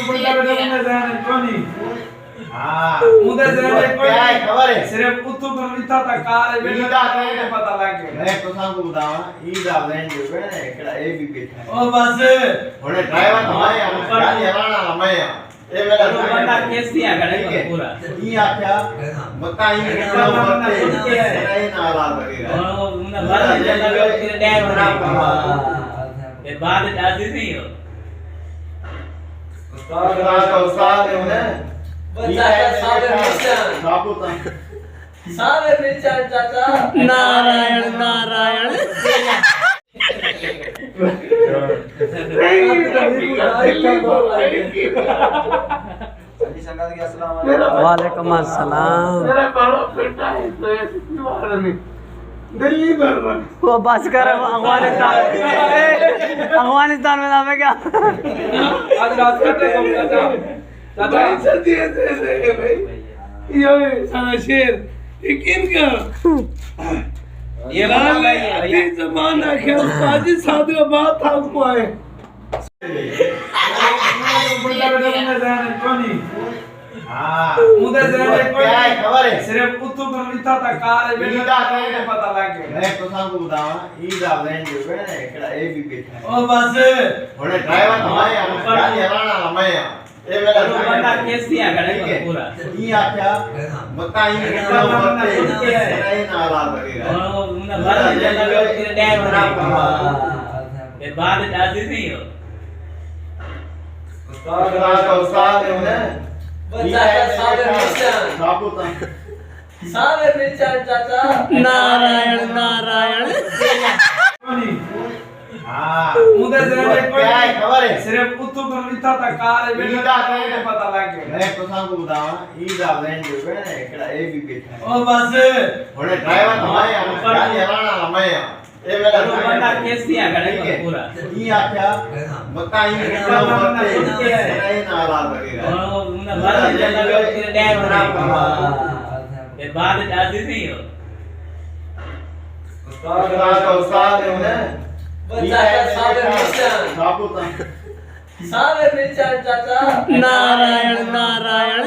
बंदा बेटा मुंडे ध्यान कोनी हां मुंडे ध्यान कोनी क्या है खबर है सिर्फ उतु पर लिखा था कार है बेटा कहने पता लग गया मैं तो सांगू बतावा ई दा लैंड जो है एकड़ा ए भी बैठा है ओ बस होने ड्राइवर हमारे गाड़ी हलाना हमारे ए मेरा बंदा केस दिया करे पूरा ई आख्या बताई निकलो मत ए ना ला करेगा ओ मुंडा बात जगह तेरे डैड बना ये बात दादी नहीं हो उस्ताद है उन्हें बच्चा का सावे मिशन बापूता सावे मिशन चाचा नारायण नारायण वालेकुम अस्सलाम दिल्ली भर में वो बस कर अफगानिस्तान में जावे क्या आज रात का टाइम चाचा चाचा सर्दी है भाई ये सारा शेर यकीन कर ये बात है ये जमाना के उस्ताद साथ का बात आपको आए बंदा बेटा मुंडे ध्यान कोनी हां मुंडे ध्यान क्या है खबर है सिर्फ उतु पर लिखा था कार है बेटा कहने पता लग गया मैं तो सांगू बतावा ई दा लैंड जो है एकड़ा ए भी बैठा है ओ बस होने ड्राइवर हमारे गाड़ी हलाना हमारे ए मेरा बंदा केस दिया करे पूरा ई आख्या बताई निकलो मत ए ना ला करेगा ओ मुंडा बात जगह तेरे डैड बना ये बात दादी नहीं हो उस्ताद है उन्हें बच्चा का सावे मिशन बापूता सावे मिशन चाचा नारायण नारायण कोनी हां मुंडे ध्यान क्या है खबर है सिर्फ उतु पर लिखा था कार है बेटा कहने पता लग गया मैं तो सांगू बतावा ई दा लैंड जो है एकड़ा ए भी बैठा है ओ बस होने ड्राइवर हमारे गाड़ी हलाना हमारे ए मेरा बंदा केस दिया करे पूरा ई आख्या बताई निकलो मत ए ना ला करेगा ओ मुंडा बात जगह तेरे डैड बना ये बात दादी नहीं हो उस्ताद है उन्हें बच्चा का सावे मिशन बापूता सावे मिशन चाचा नारायण नारायण